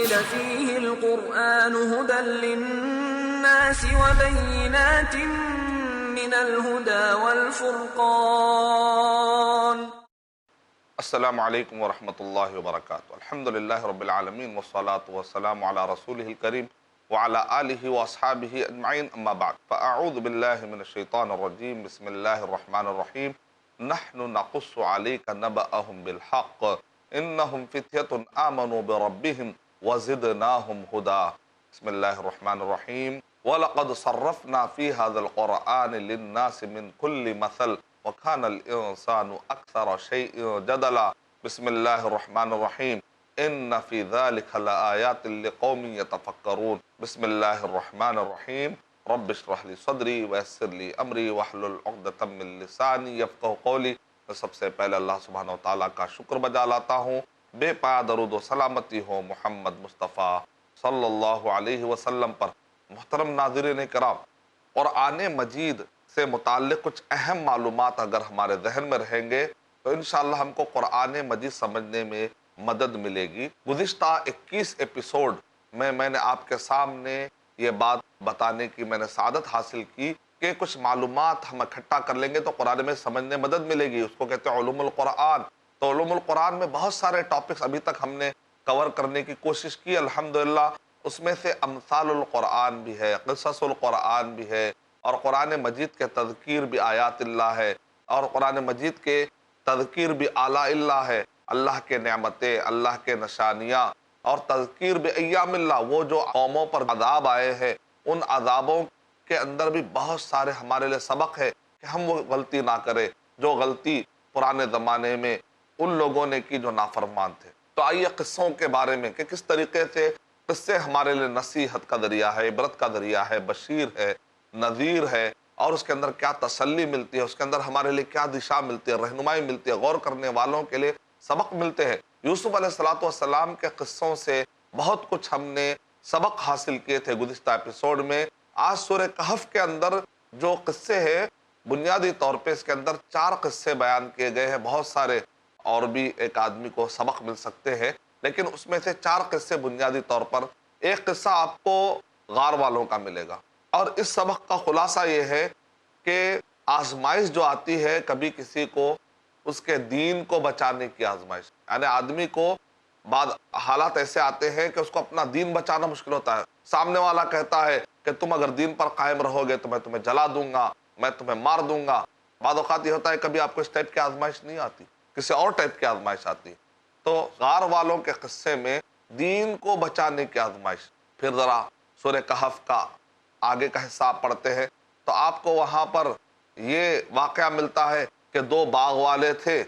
أنزل فيه القرآن هدى للناس وبينات من الهدى والفرقان. السلام علیکم ورحمۃ اللہ وبرکاتہ. الحمد للہ رب العالمین والصلاة والسلام علی رسولہ الکریم وعلی آلہ واصحابہ اجمعین، اما بعد فاعوذ باللہ من الشیطان الرجیم. بسم اللہ الرحمن الرحیم. نحن نقص علیک نبأہم بالحق انہم فتیۃ آمنوا بربہم وزدناہم ہدا. بسم اللہ الرحمن الرحیم. وَلَقَدْ صَرَّفْنَا فِي هَذَا الْقُرْآنِ لِلنَّاسِ مِنْ كُلِّ مَثَلٍ وَكَانَ الْإِنسَانُ أَكْثَرَ شَيْءٍ جَدَلًا. بسم اللہ الرحمن الرحیم. إِنَّ فِي ذَلِكَ لَآيَاتٍ لِقَوْمٍ يَتَفَكَّرُونَ. بسم اللہ الرحمن الرحیم. رب اشرح لی صدری ویسر لی امری واحلل عقدۃ من لسانی یفقہوا قولی. میں سب سے پہلے اللہ سبحانہ وتعالیٰ کا شکر بجا لاتا ہوں. بے پایا درود و سلامتی ہو محمد مصطفیٰ صلی اللہ علیہ وسلم پر. محترم ناظرین کرام، قرآن مجید سے متعلق کچھ اہم معلومات اگر ہمارے ذہن میں رہیں گے تو انشاءاللہ ہم کو قرآن مجید سمجھنے میں مدد ملے گی. گزشتہ 21 ایپیسوڈ میں نے آپ کے سامنے یہ بات بتانے کی میں نے سعادت حاصل کی کہ کچھ معلومات ہم اکٹھا کر لیں گے تو قرآن میں سمجھنے میں مدد ملے گی. اس کو کہتے ہیں علوم القرآن. تو علوم القرآن میں بہت سارے ٹاپکس ابھی تک ہم نے کور کرنے کی کوشش کی الحمدللہ. اس میں سے امثال القرآن بھی ہے، قصص القرآن بھی ہے، اور قرآن مجید کے تذکیر بھی آیات اللہ ہے، اور قرآن مجید کے تذکیر بھی آلاء اللہ ہے، اللہ کے نعمتیں، اللہ کے نشانیاں، اور تذکیر بھی ایام اللہ، وہ جو قوموں پر عذاب آئے ہیں ان عذابوں کے اندر بھی بہت سارے ہمارے لیے سبق ہے کہ ہم وہ غلطی نہ کریں جو غلطی پرانے زمانے میں ان لوگوں نے کی جو نافرمان تھے. تو آئیے قصوں کے بارے میں کہ کس طریقے سے قصے ہمارے لیے نصیحت کا ذریعہ ہے، عبرت کا ذریعہ ہے، بشیر ہے، نذیر ہے، اور اس کے اندر کیا تسلی ملتی ہے، اس کے اندر ہمارے لیے کیا دشا ملتی ہے، رہنمائی ملتی ہے، غور کرنے والوں کے لیے سبق ملتے ہیں. یوسف علیہ السلام کے قصوں سے بہت کچھ ہم نے سبق حاصل کیے تھے گزشتہ ایپیسوڈ میں. آج سورہ کہف کے اندر جو قصے ہیں بنیادی طور پہ اس کے اندر 4 قصے بیان کیے گئے ہیں. بہت سارے اور بھی ایک آدمی کو سبق مل سکتے ہیں، لیکن اس میں سے 4 قصے بنیادی طور پر. ایک قصہ آپ کو غار والوں کا ملے گا، اور اس سبق کا خلاصہ یہ ہے کہ آزمائش جو آتی ہے کبھی کسی کو اس کے دین کو بچانے کی آزمائش، یعنی آدمی کو بعد حالات ایسے آتے ہیں کہ اس کو اپنا دین بچانا مشکل ہوتا ہے. سامنے والا کہتا ہے کہ تم اگر دین پر قائم رہو گے تو میں تمہیں جلا دوں گا، میں تمہیں مار دوں گا. بعض اوقات یہ ہوتا ہے کبھی آپ کو اس ٹائپ کی آزمائش نہیں آتی، کسی اور ٹائپ کی آزمائش آتی. تو غار والوں کے قصے میں دین کو بچانے کی آزمائش. پھر ذرا سورہ کہف کا آگے کا حصہ آپ پڑھتے ہیں تو آپ کو وہاں پر یہ واقعہ ملتا ہے کہ 2 باغ والے تھے،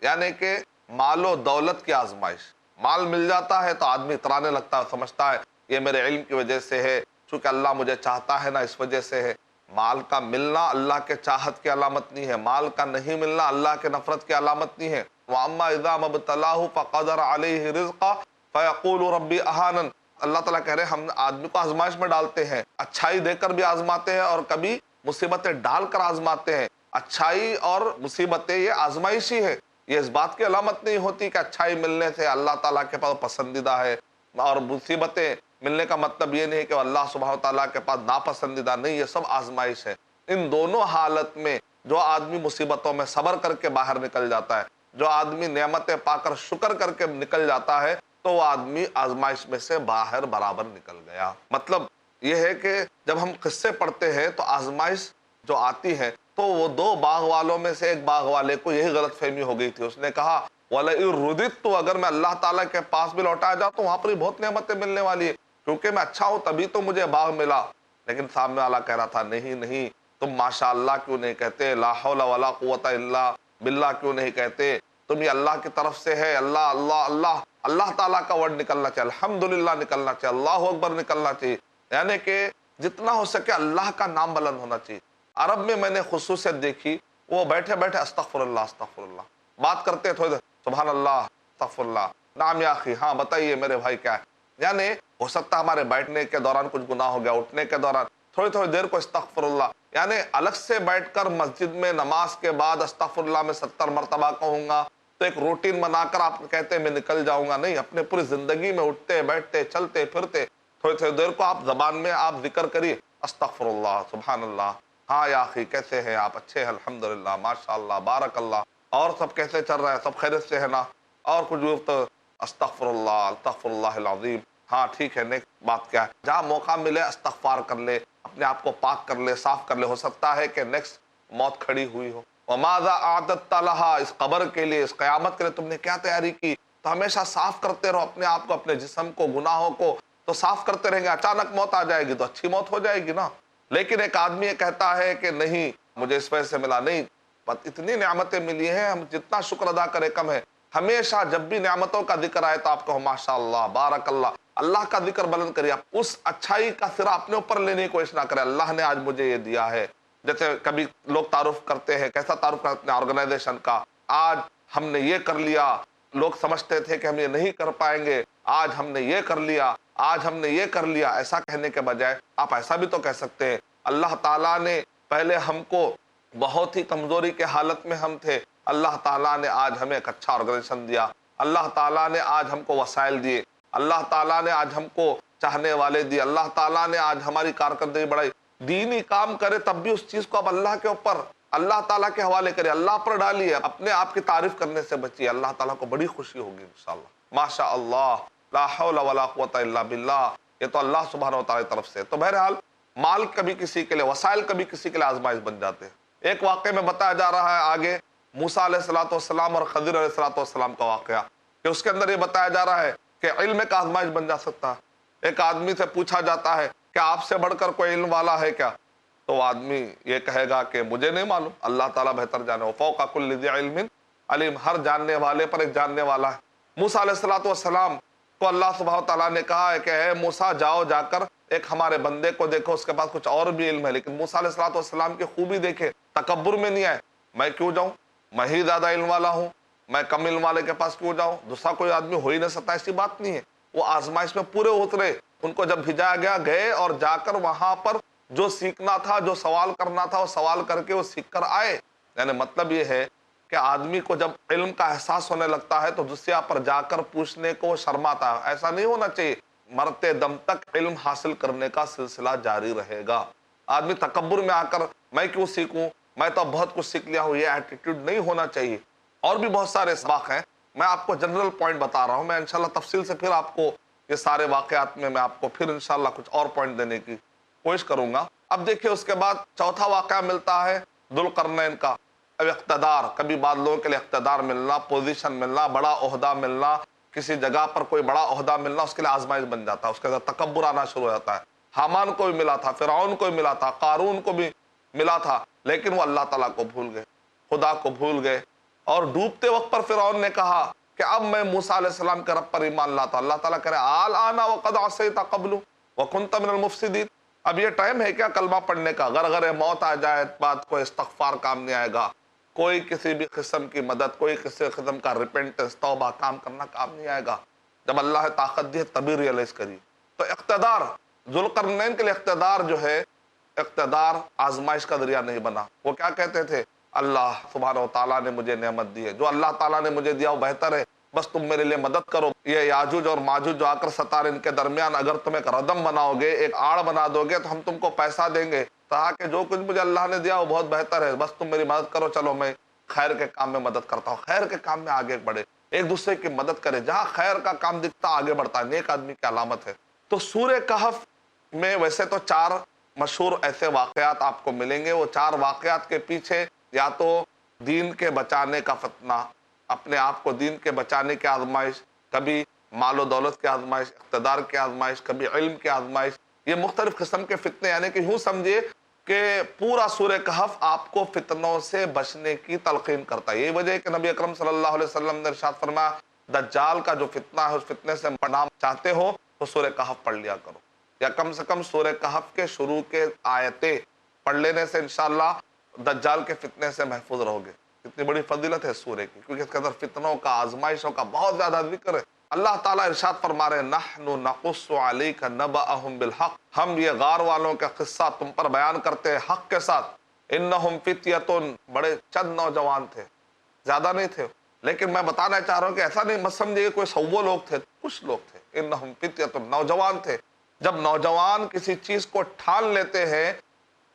یعنی کہ مال و دولت کی آزمائش. مال مل جاتا ہے تو آدمی اترانے لگتا ہے، سمجھتا ہے یہ میرے علم کی وجہ سے ہے، چونکہ اللہ مجھے چاہتا ہے نا اس وجہ سے ہے. مال کا ملنا اللہ کے چاہت کی علامت نہیں ہے، مال کا نہیں ملنا اللہ کے نفرت کی علامت نہیں ہے. وَأَمَّا إِذَا مَا ابْتَلَاهُ فَقَدَرَ عَلَيْهِ رِزْقًا فَيَقُولُ رَبِّي أَهَانَنِ. اللہ تعالیٰ کہہ رہے ہیں ہم آدمی کو آزمائش میں ڈالتے ہیں، اچھائی دے کر بھی آزماتے ہیں اور کبھی مصیبتیں ڈال کر آزماتے ہیں. اچھائی اور مصیبتیں یہ آزمائشی ہے، یہ اس بات کی علامت نہیں ہوتی کہ اچھائی ملنے سے اللہ تعالیٰ کے پاس پسندیدہ ہے، اور مصیبتیں ملنے کا مطلب یہ نہیں کہ اللہ سبحانہ وتعالیٰ کے پاس ناپسندیدہ نہیں. یہ سب آزمائش ہے. ان دونوں حالت میں جو آدمی مصیبتوں میں صبر کر کے باہر نکل جاتا ہے، جو آدمی نعمتیں پا کر شکر کر کے نکل جاتا ہے، تو وہ آدمی آزمائش میں سے باہر برابر نکل گیا. مطلب یہ ہے کہ جب ہم قصے پڑھتے ہیں تو آزمائش جو آتی ہے تو وہ 2 باغ والوں میں سے ایک باغ والے کو یہی غلط فہمی ہو گئی تھی. اس نے کہا وَلَئِن رُدِدتُّ، اگر میں اللہ تعالیٰ کے پاس بھی لوٹایا جاؤں تو وہاں پر بہت نعمتیں ملنے والی ہے، کیونکہ میں اچھا ہوں تبھی تو مجھے باغ ملا. لیکن سامنے والا کہہ رہا تھا نہیں، تم ماشاء اللہ کیوں نہیں کہتے، لا حول ولا قوت الا باللہ کیوں نہیں کہتے، تم یہ اللہ کی طرف سے ہے، اللہ تعالیٰ کا ورڈ نکلنا چاہیے، الحمدللہ نکلنا چاہیے، اللہ اکبر نکلنا چاہیے، یعنی کہ جتنا ہو سکے اللہ کا نام بلند ہونا چاہیے. عرب میں نے خصوصیت دیکھی، وہ بیٹھے استغفر اللہ بات کرتے تھوڑے دیر سبحان اللہ استغفر اللہ، نام یا اخی، ہاں بتائیے میرے بھائی کیا ہے. یعنی ہو سکتا ہے ہمارے بیٹھنے کے دوران کچھ گناہ ہو گیا، اٹھنے کے دوران تھوڑی دیر کو استغفر اللہ، یعنی الگ سے بیٹھ کر مسجد میں نماز کے بعد استغفر اللہ میں 70 مرتبہ کہوں گا تو ایک روٹین بنا کر آپ کہتے ہیں میں نکل جاؤں گا، نہیں، اپنے پوری زندگی میں اٹھتے بیٹھتے چلتے پھرتے تھوڑی تھوڑی دیر کو آپ زبان میں آپ ذکر کریے، استغفر اللہ، سبحان اللہ، ہاں یا اخی کیسے ہیں آپ، اچھے ہیں الحمدللہ، ماشاء اللہ، بارک اللہ، اور سب کیسے چل رہا ہے، سب خیریت سے ہے نا، اور کچھ تو استغفر اللہ العظیم، ہاں ٹھیک ہے، نیکسٹ بات کیا ہے، جہاں موقع ملے استغفار کر لے، اپنے آپ کو پاک کر لے، صاف کر لے، ہو سکتا ہے کہ نیکسٹ موت کھڑی ہوئی ہو۔ وَمَاذَا أَعْدَدتَّ لَهَا، اس قبر کے لیے، اس قیامت کے لیے تم نے کیا تیاری کی؟ تو ہمیشہ صاف کرتے رہو اپنے آپ کو، اپنے جسم کو، گناہوں کو تو صاف کرتے رہیں گے۔ اچانک موت آ جائے گی تو اچھی موت ہو جائے گی نا، لیکن ایک آدمی یہ کہتا ہے کہ نہیں مجھے اس وجہ سے ملا، نہیں، اتنی نعمتیں ملی ہیں، ہم جتنا شکر ادا کرے کم ہے۔ ہمیشہ جب بھی نعمتوں کا ذکر آئے تو آپ کہو ماشاء اللہ، بارک اللہ، اللہ کا ذکر بلند کریے، آپ اس اچھائی کا سرا اپنے اوپر لینے کی کوشش نہ کریں، اللہ نے آج مجھے یہ دیا ہے۔ جیسے کبھی لوگ تعارف کرتے ہیں، کیسا تعارف کرتے ہیں آرگنائزیشن کا، آج ہم نے یہ کر لیا، لوگ سمجھتے تھے کہ ہم یہ نہیں کر پائیں گے، آج ہم نے یہ کر لیا، آج ہم نے یہ کر لیا، ایسا کہنے کے بجائے آپ ایسا بھی تو کہہ سکتے ہیں، اللہ تعالیٰ نے پہلے ہم کو بہت ہی کمزوری کے حالت میں ہم تھے، اللہ تعالیٰ نے آج ہمیں ایک اچھا آرگنائزیشن دیا، اللہ تعالیٰ نے آج ہم کو وسائل دیے، اللہ تعالیٰ نے آج ہم کو چاہنے والے دیے، اللہ تعالیٰ نے آج ہماری کارکردگی بڑھائی۔ دینی کام کرے تب بھی اس چیز کو اب اللہ کے اوپر، اللہ تعالیٰ کے حوالے کرے، اللہ پر ڈالیے، اپنے آپ کی تعریف کرنے سے بچیے، اللہ تعالیٰ کو بڑی خوشی ہوگی انشاءاللہ۔ ماشاء اللہ، لا حول ولا قوت الا باللہ، یہ تو اللہ سبحانہ و تعالیٰ کی طرف سے۔ تو بہرحال مال کبھی کسی کے لیے، وسائل کبھی کسی کے لیے آزمائش بن جاتے ہیں۔ ایک واقعے میں بتایا جا رہا ہے آگے موسیٰ علیہ الصلوۃ والسلام اور خضر علیہ الصلوۃ والسلام کا واقعہ، کہ اس کے اندر یہ بتایا جا رہا ہے کہ علم کا آزمائش بن جا سکتا ہے۔ ایک آدمی سے پوچھا جاتا ہے کہ آپ سے بڑھ کر کوئی علم والا ہے کیا؟ تو وہ آدمی یہ کہے گا کہ مجھے نہیں معلوم، اللہ تعالیٰ بہتر جانے، وفوق کل ذی علم علیم، ہر جاننے والے پر ایک جاننے والا ہے۔ موسیٰ علیہ الصلوۃ والسلام کو اللہ سبحانہ تعالیٰ نے کہا ہے کہ اے موسیٰ جاؤ، جا کر ایک ہمارے بندے کو دیکھو، اس کے پاس کچھ اور بھی علم ہے، لیکن موسیٰ علیہ الصلوۃ والسلام کی خوبی دیکھے، تکبر میں نہیں آئے، میں کیوں جاؤں، میں ہی زیادہ علم والا ہوں، میں کم علم والے کے پاس کیوں جاؤں، دوسرا کوئی آدمی ہو ہی نہیں سکتا، ایسی بات نہیں ہے۔ وہ آزمائش میں پورے اترے، ان کو جب بھیجایا گیا گئے، اور جا کر وہاں پر جو سیکھنا تھا، جو سوال کرنا تھا، وہ سوال کر کے وہ سیکھ کر آئے۔ یعنی مطلب یہ ہے کہ آدمی کو جب علم کا احساس ہونے لگتا ہے تو دوسرے پر جا کر پوچھنے کو شرماتا ہے، ایسا نہیں ہونا چاہیے، مرتے دم تک علم حاصل کرنے کا سلسلہ جاری رہے گا۔ آدمی تکبر میں آ کر میں کیوں سیکھوں، میں تو بہت کچھ سیکھ لیا ہوں، یہ ایٹیٹیوڈ نہیں ہونا چاہیے۔ اور بھی بہت سارے اسباق ہیں، میں آپ کو جنرل پوائنٹ بتا رہا ہوں، میں انشاءاللہ تفصیل سے پھر آپ کو یہ سارے واقعات میں آپ کو پھر انشاءاللہ کچھ اور پوائنٹ دینے کی کوشش کروں گا۔ اب دیکھیں اس کے بعد چوتھا واقعہ ملتا ہے ذوالقرنین کا، اب اقتدار، کبھی بعض لوگوں کے لیے اقتدار ملنا، پوزیشن ملنا، بڑا عہدہ ملنا، کسی جگہ پر کوئی بڑا عہدہ ملنا اس کے لیے آزمائش بن جاتا ہے، اس کے اندر تکبر آنا شروع ہو جاتا ہے۔ حامان کو بھی ملا تھا، فرعون کو بھی ملا تھا، قارون کو بھی ملا تھا، لیکن وہ اللہ تعالیٰ کو بھول گئے، خدا کو بھول گئے، اور ڈوبتے وقت پر فرعون نے کہا کہ اب میں موسیٰ علیہ السلام کے رب پر ایمان لاتا ہوں۔ اللہ تعالیٰ کہہ رہے الآن وقد عصیت قبل وکنت من المفسدین، اب یہ ٹائم ہے کیا کلمہ پڑھنے کا؟ غرغر موت آ جائے بات کوئی استغفار کام نہیں آئے گا، کوئی کسی بھی قسم کی مدد، کوئی کسی قسم کا ریپینٹنس، توبہ کام کرنا کام نہیں آئے گا۔ جب اللہ نے طاقت دی ہے تبھی ریئلائز کری۔ تو اقتدار، ذوالقرنین کے لیے اقتدار جو ہے، اقتدار آزمائش کا ذریعہ نہیں بنا۔ وہ کیا کہتے تھے؟ اللہ سبحانہ و تعالیٰ نے مجھے نعمت دی ہے، جو اللہ تعالیٰ نے مجھے دیا وہ بہتر ہے، بس تم میرے لیے مدد کرو۔ یہ یاجوج اور ماجوج جو آ کر ستارے ان کے درمیان اگر تم ایک ردم بناؤ گے، ایک آڑ بنا دو گے تو ہم تم کو پیسہ دیں گے، کہا کہ جو کچھ مجھے اللہ نے دیا وہ بہت بہتر ہے، بس تم میری مدد کرو، چلو میں خیر کے کام میں مدد کرتا ہوں۔ خیر کے کام میں آگے بڑھے، ایک دوسرے کی مدد کرے، جہاں خیر کا کام دکھتا آگے بڑھتا ہے، نیک آدمی کی علامت ہے۔ تو سورہ کہف میں ویسے تو 4 مشہور ایسے واقعات آپ کو ملیں گے، وہ 4 واقعات کے پیچھے یا تو دین کے بچانے کا فتنہ، اپنے آپ کو دین کے بچانے کی آزمائش، کبھی مال و دولت کی آزمائش، اقتدار کی آزمائش، کبھی علم کی آزمائش، یہ مختلف قسم کے فتنے، یعنی کہ یوں سمجھیے کہ پورا سورہ کہف آپ کو فتنوں سے بچنے کی تلقین کرتا ہے۔ یہی وجہ ہے کہ نبی اکرم صلی اللہ علیہ وسلم نے ارشاد فرمایا دجال کا جو فتنہ ہے اس فتنے سے پناہ چاہتے ہو تو سورہ کہف پڑھ لیا کرو، یا کم سے کم سورہ کہف کے شروع کے آیتیں پڑھ لینے سے انشاءاللہ دجال کے فتنے سے محفوظ رہو گے۔ اتنی بڑی فضیلت ہے سورہ کی، کیونکہ اس کے اندر فتنوں کا، آزمائشوں کا بہت زیادہ ذکر ہے۔ اللہ تعالیٰ ارشاد فرما رہے نحن نقص علیک نبأہم بالحق، ہم یہ غار والوں کا قصہ تم پر بیان کرتے ہیں حق کے ساتھ۔ انہم فتیۃ، بڑے چند نوجوان تھے، زیادہ نہیں تھے، لیکن میں بتانا چاہ رہا ہوں کہ ایسا نہیں مت سمجھیے کوئی 100 لوگ تھے، کچھ لوگ تھے، انہم فتیۃ، نوجوان تھے. جب نوجوان کسی چیز کو ٹھان لیتے ہیں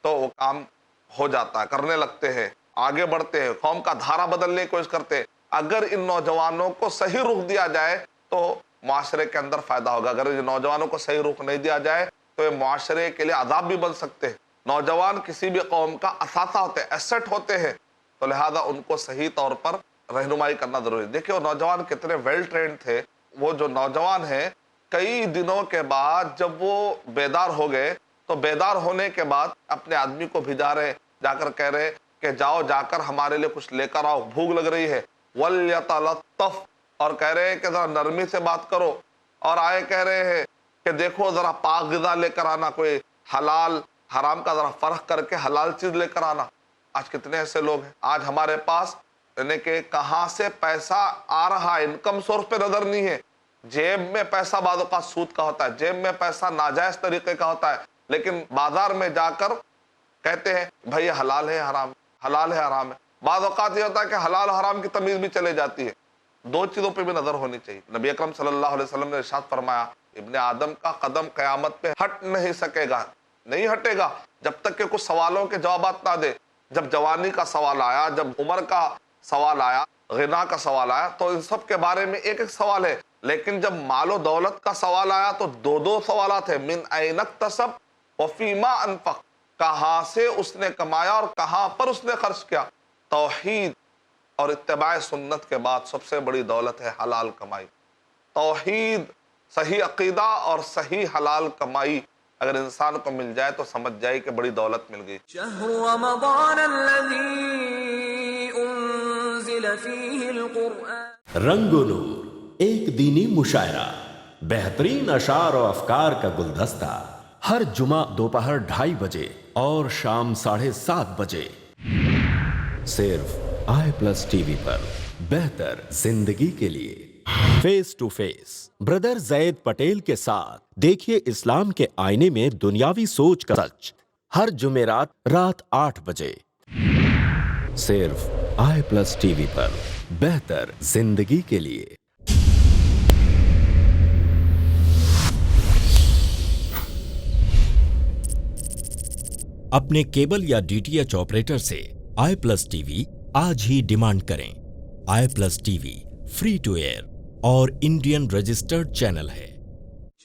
تو وہ کام ہو جاتا ہے، کرنے لگتے ہیں، آگے بڑھتے ہیں، قوم کا دھارا بدلنے کی کوشش کرتے ہیں. اگر ان نوجوانوں کو صحیح رخ دیا جائے تو معاشرے کے اندر فائدہ ہوگا. اگر ان نوجوانوں کو صحیح رخ نہیں دیا جائے تو یہ معاشرے کے لیے عذاب بھی بن سکتے ہیں. نوجوان کسی بھی قوم کا اثاثہ ہوتے ہیں، ایسٹ ہوتے ہیں، تو لہذا ان کو صحیح طور پر رہنمائی کرنا ضروری ہے. دیکھیں وہ نوجوان کتنے ویل ٹرینڈ تھے. وہ جو نوجوان ہیں کئی دنوں کے بعد جب وہ بیدار ہو گئے تو بیدار ہونے کے بعد اپنے آدمی کو بھیجا رہے، جا کر کہہ رہے کہ جاؤ جا کر ہمارے لیے کچھ لے کر آؤ، بھوک لگ رہی ہے. وَلْيَتَلَطَّفْ، اور کہہ رہے ہیں کہ ذرا نرمی سے بات کرو. اور آئے کہہ رہے ہیں کہ دیکھو ذرا پاک غذا لے کر آنا، کوئی حلال حرام کا ذرا فرق کر کے حلال چیز لے کر آنا. آج کتنے ایسے لوگ ہیں، آج ہمارے پاس یعنی کہ کہاں سے پیسہ آ رہا ہے، انکم سورس پہ نظر نہیں ہے. جیب میں پیسہ بعض اوقات سود کا ہوتا ہے، جیب میں پیسہ ناجائز طریقے کا ہوتا ہے، لیکن بازار میں جا کر کہتے ہیں بھائی یہ حلال ہے حرام، حلال ہے حرام ہے. بعض اوقات یہ ہوتا ہے کہ حلال حرام کی تمیز بھی چلے جاتی ہے. دو چیزوں پہ بھی نظر ہونی چاہیے. نبی اکرم صلی اللہ علیہ وسلم نے ارشاد فرمایا ابن آدم کا قدم قیامت پہ ہٹ نہیں سکے گا، نہیں ہٹے گا جب تک کہ کچھ سوالوں کے جوابات نہ دے. جب جوانی کا سوال آیا، جب عمر کا سوال آیا، غنا کا سوال آیا، تو ان سب کے بارے میں ایک ایک سوال ہے. لیکن جب مال و دولت کا سوال آیا تو دو سوالات ہیں. من این اکتسب وفیما انفق، کہاں سے اس نے کمایا اور کہاں پر اس نے خرچ کیا. توحید اور اتباع سنت کے بعد سب سے بڑی دولت ہے حلال کمائی. توحید، صحیح عقیدہ اور صحیح حلال کمائی اگر انسان کو مل جائے تو سمجھ جائے کہ بڑی دولت مل گئی. شهر رمضان الذي انزل فيه القرآن. رنگ و نور، ایک دینی مشاعرہ، بہترین اشعار و افکار کا گلدستہ، ہر جمعہ دوپہر 2:30 بجے اور شام 7:30 بجے صرف آئی پلس ٹی وی پر. بہتر زندگی کے لیے فیس ٹو فیس بردر زید پٹیل کے ساتھ دیکھیے اسلام کے آئینے میں دنیاوی سوچ کا سچ، ہر جمعرات رات 8 بجے صرف آئی پلس ٹی وی پر. بہتر زندگی کے لیے. اپنے کیبل یا ڈی ٹی ایچ آپریٹر سے آئی پلس ٹی وی آج ہی ڈیمانڈ کریں. I plus T V free to air اور انڈین رجسٹرڈ چینل ہے.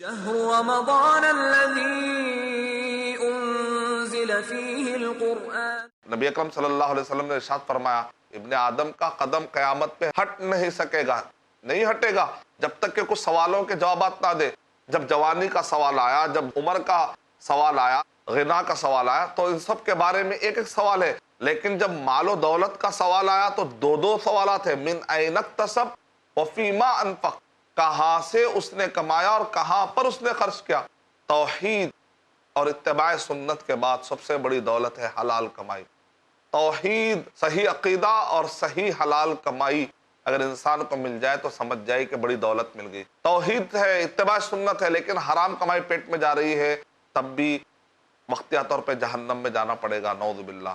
شهر رمضان الذي انزل فيه القرآن. نبی اکرم صلی اللہ علیہ وسلم نے ارشاد فرمایا ابن آدم کا قدم قیامت پہ ہٹ نہیں سکے گا، نہیں ہٹے گا جب تک کہ کچھ سوالوں کے جوابات نہ دے. جب جوانی کا سوال آیا، جب عمر کا سوال آیا، غنا کا سوال آیا، تو ان سب کے بارے میں ایک ایک سوال ہے. لیکن جب مال و دولت کا سوال آیا تو دو سوالات ہیں. من این اکتسب وفیما انفق، کہاں سے اس نے کمایا اور کہاں پر اس نے خرچ کیا. توحید اور اتباع سنت کے بعد سب سے بڑی دولت ہے حلال کمائی. توحید، صحیح عقیدہ اور صحیح حلال کمائی اگر انسان کو مل جائے تو سمجھ جائے کہ بڑی دولت مل گئی. توحید ہے، اتباع سنت ہے، لیکن حرام کمائی پیٹ میں جا رہی ہے تب بھی وقتیہ طور پہ جہنم میں جانا پڑے گا، نعوذ باللہ.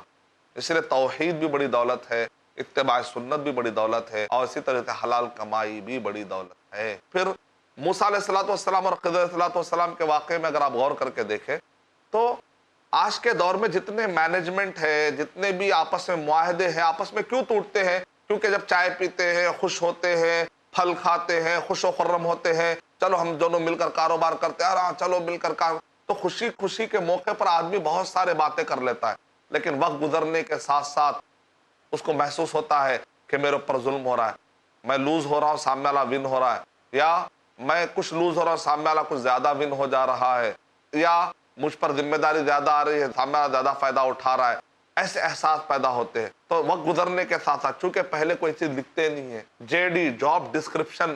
اس لیے توحید بھی بڑی دولت ہے، اتباع سنت بھی بڑی دولت ہے، اور اسی طرح سے حلال کمائی بھی بڑی دولت ہے. پھر موسیٰ علیہ السلام اور خضر علیہ السلام کے واقعے میں اگر آپ غور کر کے دیکھیں تو آج کے دور میں جتنے مینجمنٹ ہے، جتنے بھی آپس میں معاہدے ہیں، آپس میں کیوں ٹوٹتے ہیں؟ کیونکہ جب چائے پیتے ہیں، خوش ہوتے ہیں، پھل کھاتے ہیں، خوش و خرم ہوتے ہیں، چلو ہم دونوں مل کر کاروبار کرتے ہیں، ہاں چلو مل کر تو خوشی کے موقع پر آدمی بہت سارے باتیں کر لیتا ہے، لیکن وقت گزرنے کے ساتھ ساتھ اس کو محسوس ہوتا ہے کہ میرے اوپر ظلم ہو رہا ہے، میں لوز ہو رہا ہوں، سامنے والا ون ہو رہا ہے، یا میں کچھ لوز ہو رہا ہوں، سامنے والا کچھ زیادہ ون ہو جا رہا ہے، یا مجھ پر ذمہ داری زیادہ آ رہی ہے، سامنے والا زیادہ فائدہ اٹھا رہا ہے. ایسے احساس پیدا ہوتے ہیں. تو وقت گزرنے کے ساتھ ساتھ چونکہ پہلے کوئی چیز لکھتے نہیں ہے، J D job description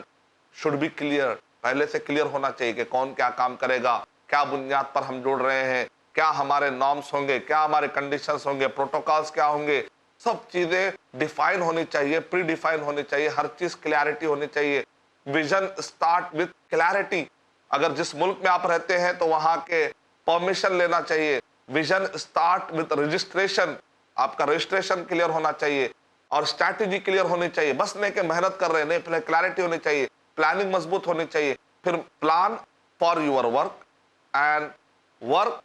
should be clear, پہلے سے کلیئر ہونا چاہیے کہ کون کیا کام کرے گا، کیا بنیاد پر ہم جوڑ رہے ہیں، کیا ہمارے نارمس ہوں گے، کیا ہمارے کنڈیشنز ہوں گے، پروٹوکالز کیا ہوں گے. سب چیزیں ڈیفائن ہونی چاہیے، پری ڈیفائن ہونی چاہیے، ہر چیز کلیئرٹی ہونی چاہیے. Vision start with clarity. اگر جس ملک میں آپ رہتے ہیں تو وہاں کے پرمیشن لینا چاہیے. ویژن اسٹارٹ وتھ رجسٹریشن، آپ کا رجسٹریشن کلیئر ہونا چاہیے. اور اسٹریٹجی کلیئر ہونی چاہیے، بس نہیں کہ محنت کر رہے ہیں، نہیں، پہلے کلیئرٹی ہونی چاہیے، پلاننگ مضبوط ہونی چاہیے، پھر plan for your work and work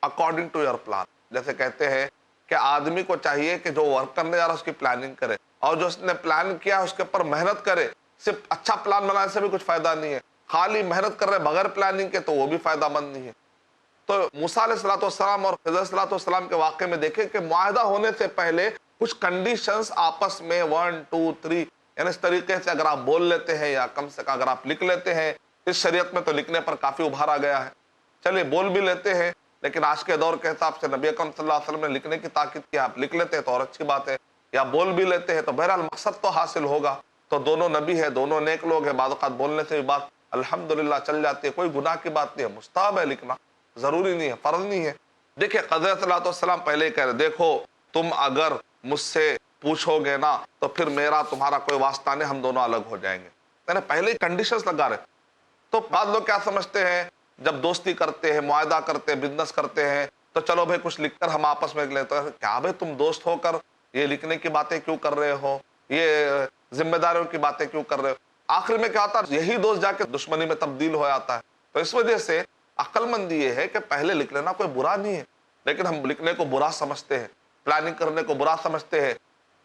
according to your plan. جیسے کہتے ہیں کہ آدمی کو چاہیے کہ جو ورک کرنے جا رہا ہے اس کی پلاننگ کرے، اور جو اس نے پلان کیا اس کے اوپر محنت کرے. صرف اچھا پلان بنانے سے بھی کچھ فائدہ نہیں ہے، خالی محنت کر رہے بغیر پلاننگ کے تو وہ بھی فائدہ مند نہیں ہے. تو موسیٰ علیہ السلام اور خضر علیہ السلام کے واقعے میں دیکھیں کہ معاہدہ ہونے سے پہلے کچھ کنڈیشنز آپس میں 1 2 3 یعنی اس طریقے سے اگر آپ بول لیتے ہیں یا کم سے کم اگر آپ لکھ لیتے ہیں، اس شریعت میں تو لکھنے پر کافی ابھارا گیا ہے، چلیے بول بھی لیتے ہیں، لیکن آج کے دور کے حساب سے نبی اکرم صلی اللہ علیہ وسلم نے لکھنے کی تاکید کی، آپ لکھ لیتے ہیں تو اور اچھی بات ہے، یا بول بھی لیتے ہیں تو بہرحال مقصد تو حاصل ہوگا. تو دونوں نبی ہے، دونوں نیک لوگ ہیں، بعض اوقات بولنے سے بھی بات الحمدللہ چل جاتی ہے، کوئی گناہ کی بات نہیں ہے، مستحب ہے لکھنا، ضروری نہیں ہے، فرض نہیں ہے. دیکھیں خضر علیہ السلام پہلے کہہ رہے دیکھو تم اگر مجھ سے پوچھو گے نا تو پھر میرا تمہارا کوئی واسطہ نہیں، ہم دونوں الگ ہو جائیں گے. یعنی پہلے ہی کنڈیشنز لگا رہے. تو بعض لوگ کیا سمجھتے ہیں جب دوستی کرتے ہیں، معاہدہ کرتے ہیں، بزنس کرتے ہیں تو چلو بھائی کچھ لکھ کر ہم آپس میں لیں. تو کیا بھائی تم دوست ہو کر یہ لکھنے کی باتیں کیوں کر رہے ہو، یہ ذمہ داریوں کی باتیں کیوں کر رہے ہو؟ آخر میں کیا ہوتا ہے یہی دوست جا کے دشمنی میں تبدیل ہو جاتا ہے. تو اس وجہ سے عقل مند یہ ہے کہ پہلے لکھ لینا کوئی برا نہیں ہے، لیکن ہم لکھنے کو برا سمجھتے ہیں، پلاننگ کرنے کو برا سمجھتے ہیں.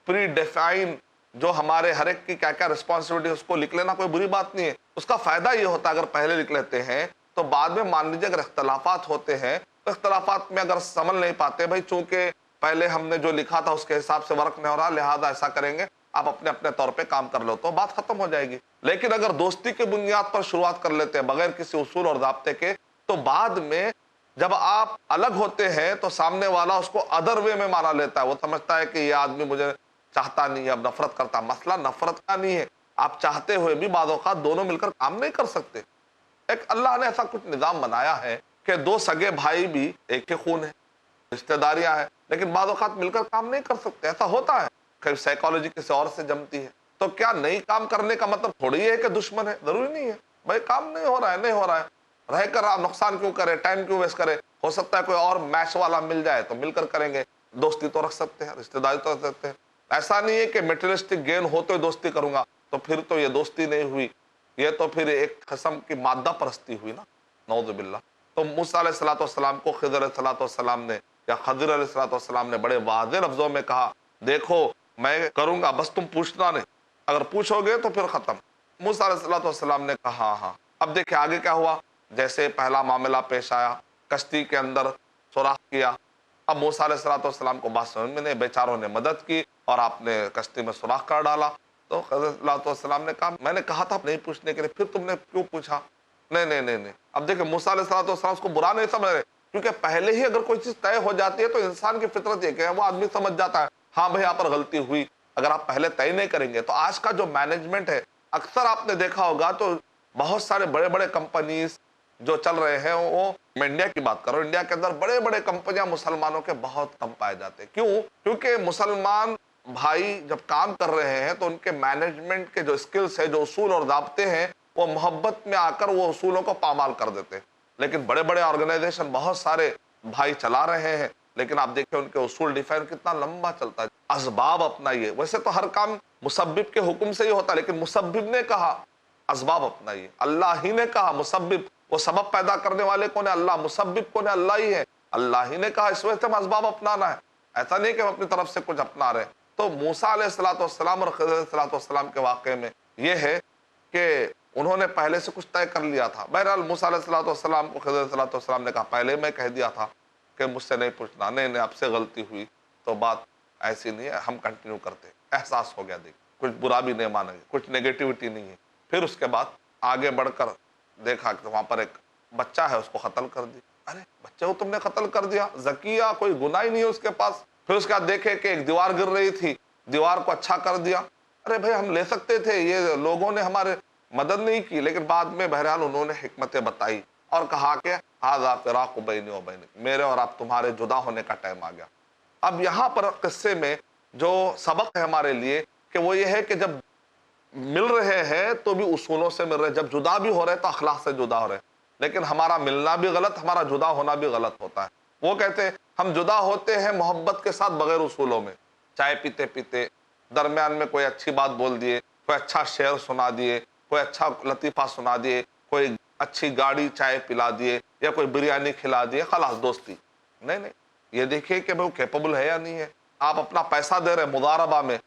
پری ڈیفائن جو ہمارے ہر ایک کی کیا کیا رسپانسبلٹی اس کو لکھ لینا کوئی بری بات نہیں ہے. اس کا فائدہ یہ ہوتا ہے اگر پہلے لکھ لیتے ہیں تو بعد میں مان لیجیے اگر اختلافات ہوتے ہیں تو اختلافات میں اگر سمجھ نہیں پاتے بھائی چونکہ پہلے ہم نے جو لکھا تھا اس کے حساب سے ورک نہیں ہو رہا لہذا ایسا کریں گے، آپ اپنے اپنے طور پہ کام کر لو تو بات ختم ہو جائے گی. لیکن اگر دوستی کی بنیاد پر شروعات کر لیتے ہیں بغیر کسی اصول اور ضابطے کے تو بعد میں جب آپ الگ ہوتے ہیں تو سامنے والا اس کو ادر وے میں مانا لیتا ہے، وہ سمجھتا ہے کہ یہ آدمی مجھے چاہتا نہیں ہے، اب نفرت کرتا. مسئلہ نفرت کا نہیں ہے، آپ چاہتے ہوئے بھی بعض اوقات دونوں مل کر کام نہیں کر سکتے. ایک اللہ نے ایسا کچھ نظام بنایا ہے کہ دو سگے بھائی بھی ایک ہی خون ہے، رشتہ داریاں ہیں، لیکن بعض اوقات مل کر کام نہیں کر سکتے. ایسا ہوتا ہے، خیر سائیکالوجی کسی اور سے جمتی ہے. تو کیا نہیں کام کرنے کا مطلب تھوڑی ہے کہ دشمن ہے؟ ضروری نہیں ہے. بھائی کام نہیں ہو رہا ہے، نہیں ہو رہا ہے، رہ کر آپ نقصان کیوں کرے، ٹائم کیوں ویسٹ کرے؟ ہو سکتا ہے کوئی اور میچ والا مل جائے تو مل کر کریں گے. دوستی تو رکھ سکتے ہیں، رشتہ داری تو رکھ سکتے ہیں. ایسا نہیں ہے کہ میٹریلسٹک گین ہوتے دوستی کروں گا تو پھر تو یہ دوستی نہیں ہوئی، یہ تو پھر ایک قسم کی مادہ پرستی ہوئی نا، نعوذ باللہ. تو موسیٰ علیہ السلام کو خضر علیہ السلام نے یا خضر علیہ السلام نے بڑے واضح لفظوں میں کہا دیکھو میں کروں گا، بس تم پوچھنا نہیں، اگر پوچھو گے تو پھر ختم. موسیٰ علیہ السلام نے کہا ہاں. اب دیکھیں آگے کیا ہوا. جیسے پہلا معاملہ پیش آیا، کشتی کے اندر سوراخ کیا. اب موسیٰ علیہ السلام کو بات سمجھ میں نہیں، بیچاروں نے مدد کی اور آپ نے کشتی میں سوراخ کر ڈالا. تو خضر علیہ السلام نے کہا میں نے کہا تھا نہیں پوچھنے کے لیے، پھر تم نے کیوں پوچھا؟ نہیں. اب دیکھیں موسیٰ علیہ السلام اس کو برا نہیں سمجھ رہے، کیونکہ پہلے ہی اگر کوئی چیز طے ہو جاتی ہے تو انسان کی فطرت یہ کہ وہ آدمی سمجھ جاتا ہے ہاں بھائی یہاں پر غلطی ہوئی. اگر آپ پہلے طے نہیں کریں گے تو آج کا جو مینجمنٹ ہے اکثر آپ نے دیکھا ہوگا تو بہت سارے بڑے بڑے کمپنیز جو چل رہے ہیں، وہ میں انڈیا کی بات کر رہا ہوں، انڈیا کے اندر بڑے بڑے کمپنیاں مسلمانوں کے بہت کم پائے جاتے ہیں. کیوں؟ کیونکہ مسلمان بھائی جب کام کر رہے ہیں تو ان کے مینجمنٹ کے جو اسکلز ہیں، جو اصول اور ضابطے ہیں، وہ محبت میں آ کر وہ اصولوں کو پامال کر دیتے ہیں. لیکن بڑے بڑے آرگنائزیشن بہت سارے بھائی چلا رہے ہیں، لیکن آپ دیکھیں ان کے اصول ڈیفائن کتنا لمبا چلتا ہے. اسباب اپنائیے. ویسے تو ہر کام مسبب کے حکم سے ہی ہوتا ہے، لیکن مسبب نے کہا اسباب اپنائیے. اللہ ہی نے کہا مسبب، وہ سبب پیدا کرنے والے کون ہے؟ اللہ. مسبب کون ہے؟ اللہ ہی ہے. اللہ ہی نے کہا، اس وجہ سے ہم اسباب اپنانا ہے. ایسا نہیں کہ ہم اپنی طرف سے کچھ اپنا رہے. تو موسیٰ علیہ السلام اور خضر علیہ السلام کے واقعے میں یہ ہے کہ انہوں نے پہلے سے کچھ طے کر لیا تھا. بہرحال موسیٰ علیہ السلام کو خضر علیہ السلام نے کہا پہلے میں کہہ دیا تھا کہ مجھ سے نہیں پوچھنا. نہیں اب سے غلطی ہوئی تو بات ایسی نہیں ہے، ہم کنٹینیو کرتے. احساس ہو گیا، دیکھ کچھ برا بھی نہیں مانیں گے، کچھ نیگیٹیوٹی نہیں ہے. پھر اس کے بعد آگے بڑھ کر دیکھا کہ وہاں پر ایک بچہ ہے، اس کو قتل کر دیا. ارے بچے کو تم نے قتل کر دیا، زکیہ کوئی گناہ ہی نہیں ہے اس کے پاس. پھر اس کے بعد دیکھے کہ ایک دیوار گر رہی تھی، دیوار کو اچھا کر دیا. ارے بھائی ہم لے سکتے تھے، یہ لوگوں نے ہمارے مدد نہیں کی. لیکن بعد میں بہرحال انہوں نے حکمتیں بتائی اور کہا کہ ھذا فراق بینی و بینک، میرے اور آپ تمہارے جدا ہونے کا ٹائم آ گیا. اب یہاں پر قصے میں جو سبق ہے ہمارے لیے کہ وہ یہ ہے کہ جب مل رہے ہیں تو بھی اصولوں سے مل رہے ہیں، جب جدا بھی ہو رہے تو اخلاق سے جدا ہو رہے ہیں. لیکن ہمارا ملنا بھی غلط، ہمارا جدا ہونا بھی غلط ہوتا ہے. وہ کہتے ہیں ہم جدا ہوتے ہیں محبت کے ساتھ بغیر اصولوں میں، چائے پیتے پیتے درمیان میں کوئی اچھی بات بول دیے، کوئی اچھا شعر سنا دیے، کوئی اچھا لطیفہ سنا دیے، کوئی اچھی گاڑی چائے پلا دیے یا کوئی بریانی کھلا دیے، خلاص دوستی نہیں۔ یہ دیکھیے کہ وہ کیپبل ہے یا نہیں ہے۔ آپ اپنا پیسہ دے رہے ہیں مضاربہ میں،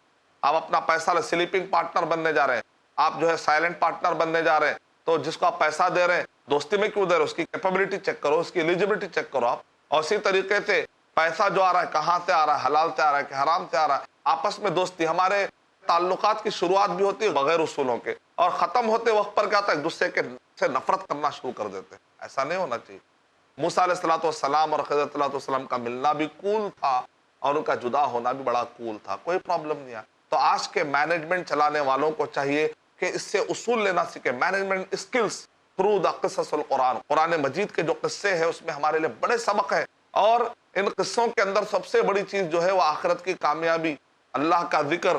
آپ اپنا پیسہ سلیپنگ پارٹنر بننے جا رہے ہیں، آپ جو ہے سائلنٹ پارٹنر بننے جا رہے ہیں، تو جس کو آپ پیسہ دے رہے ہیں دوستی میں کیوں دے رہے ہیں؟ اس کی کیپبلٹی چیک کرو، اس کی ایلیجبلٹی چیک کرو آپ۔ اور اسی طریقے سے پیسہ جو آ رہا ہے کہاں سے آ رہا ہے، حلال سے آ رہا ہے کہ حرام سے آ رہا ہے۔ آپس میں دوستی، ہمارے تعلقات کی شروعات بھی ہوتی ہے بغیر اصولوں کے، اور ختم ہوتے وقت پر کیا ہوتا ہے؟ ایک دوسرے سے نفرت کرنا شروع کر دیتے ہیں۔ ایسا نہیں ہونا چاہیے۔ موسیٰ علیہ الصلوۃ والسلام اور خضر علیہ السلام کا ملنا بھی کول تھا اور ان کا جدا ہونا بھی بڑا کول تھا، کوئی پرابلم نہیں ہے۔ تو آج کے مینجمنٹ چلانے والوں کو چاہیے کہ اس سے اصول لینا سیکھے، مینجمنٹ اسکلز تھرو دا قصص القرآن۔ قرآن مجید کے جو قصے ہیں اس میں ہمارے لیے بڑے سبق ہیں، اور ان قصوں کے اندر سب سے بڑی چیز جو ہے وہ آخرت کی کامیابی، اللہ کا ذکر،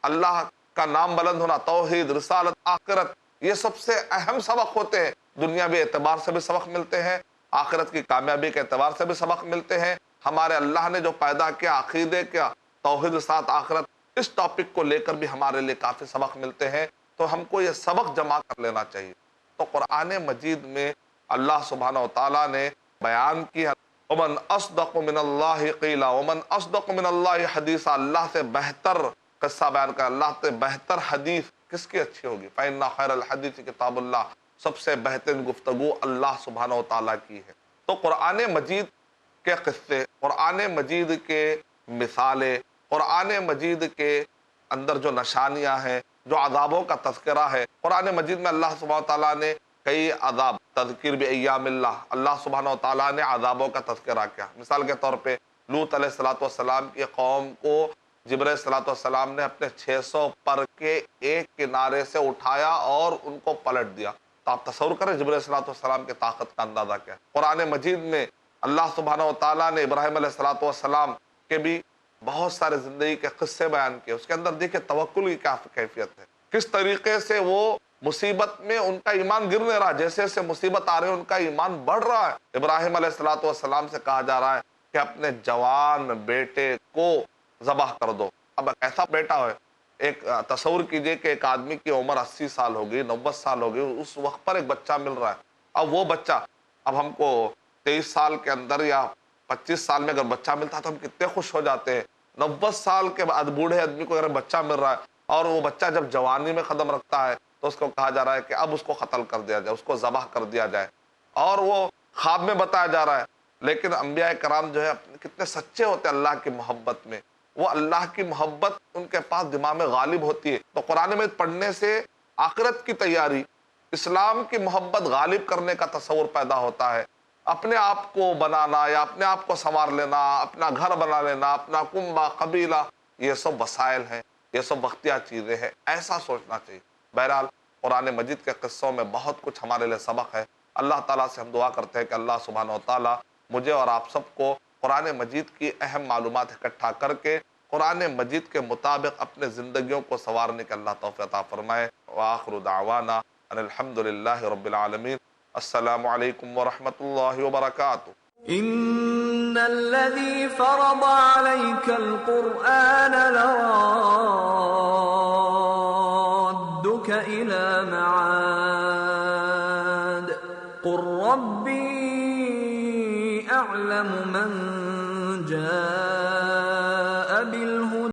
اللہ کا نام بلند ہونا، توحید، رسالت، آخرت، یہ سب سے اہم سبق ہوتے ہیں۔ دنیاوی اعتبار سے بھی سبق ملتے ہیں، آخرت کی کامیابی کے اعتبار سے بھی سبق ملتے ہیں۔ ہمارے اللہ نے جو پیدا کیا، عقیدے کیا، توحید، رسالت، آخرت، اس ٹاپک کو لے کر بھی ہمارے لیے کافی سبق ملتے ہیں۔ تو ہم کو یہ سبق جمع کر لینا چاہیے۔ تو قرآن مجید میں اللہ سبحانہ و تعالیٰ نے بیان کیا، ومن اصدق من اللہ قیلا، ومن اصدق من اللہ حدیثا، اللہ سے بہتر قصہ بیان کر، اللہ سے بہتر حدیث کس کی اچھی ہوگی؟ فإن خیر الحدیث کتاب اللہ، سب سے بہترین گفتگو اللہ سبحانہ و تعالیٰ کی ہے۔ تو قرآن مجید کے قصے، قرآن مجید کے مثالیں، قرآن مجید کے اندر جو نشانیاں ہیں، جو عذابوں کا تذکرہ ہے، قرآن مجید میں اللہ سبحانہ و تعالیٰ نے کئی عذاب، تذکیر بایام اللہ، اللہ سبحانہ و تعالیٰ نے عذابوں کا تذکرہ کیا۔ مثال کے طور پہ لوط علیہ السلام کی قوم کو جبرائیل علیہ السلام نے اپنے 600 پر کے ایک کنارے سے اٹھایا اور ان کو پلٹ دیا۔ تو آپ تصور کریں جبرائیل علیہ السلام کی طاقت کا اندازہ کیا ہے۔ قرآن مجید میں اللہ سبحانہ و تعالیٰ نے ابراہیم علیہ السلام کے بھی بہت سارے زندگی کے قصے بیان کیے۔ اس کے اندر دیکھیں توکل کی کیا کیفیت ہے، کس طریقے سے وہ مصیبت میں ان کا ایمان گر نہیں رہا، جیسے جیسے مصیبت آ رہی ہے ان کا ایمان بڑھ رہا ہے۔ ابراہیم علیہ السلام سے کہا جا رہا ہے کہ اپنے جوان بیٹے کو ذبح کر دو۔ اب ایسا بیٹا ہے، ایک تصور کیجئے کہ ایک آدمی کی عمر 80 سال ہوگی، 90 سال ہوگی، اس وقت پر ایک بچہ مل رہا ہے۔ اب وہ بچہ، اب ہم کو 23 سال کے اندر یا 25 سال میں اگر بچہ ملتا تو ہم کتنے خوش ہو جاتے ہیں۔ 90 سال کے بعد بوڑھے آدمی کو اگر بچہ مل رہا ہے اور وہ بچہ جب جوانی میں قدم رکھتا ہے تو اس کو کہا جا رہا ہے کہ اب اس کو قتل کر دیا جائے، اس کو ذبح کر دیا جائے، اور وہ خواب میں بتایا جا رہا ہے۔ لیکن انبیاء کرام جو ہے کتنے سچے ہوتے ہیں اللہ کی محبت میں، وہ اللہ کی محبت ان کے پاس دماغ میں غالب ہوتی ہے۔ تو قرآن میں پڑھنے سے آخرت کی تیاری، اسلام کی محبت غالب کرنے کا تصور پیدا ہوتا ہے۔ اپنے آپ کو بنانا یا اپنے آپ کو سنوار لینا، اپنا گھر بنا لینا، اپنا کنبہ، قبیلہ، یہ سب وسائل ہیں، یہ سب وقتیہ چیزیں ہیں، ایسا سوچنا چاہیے۔ بہرحال قرآن مجید کے قصوں میں بہت کچھ ہمارے لیے سبق ہے۔ اللہ تعالیٰ سے ہم دعا کرتے ہیں کہ اللہ سبحانہ و تعالیٰ مجھے اور آپ سب کو قرآن مجید کی اہم معلومات اکٹھا کر کے قرآن مجید کے مطابق اپنے زندگیوں کو سنوارنے کے اللہ توفیق عطا فرمائے۔ وآخر دعوانا ان الحمد للہ رب العالمین۔ السلام علیکم ورحمۃ اللہ وبرکاتہ۔ إن الذي فرض عليك القرآن لرادك إلى معاد قل ربي أعلم من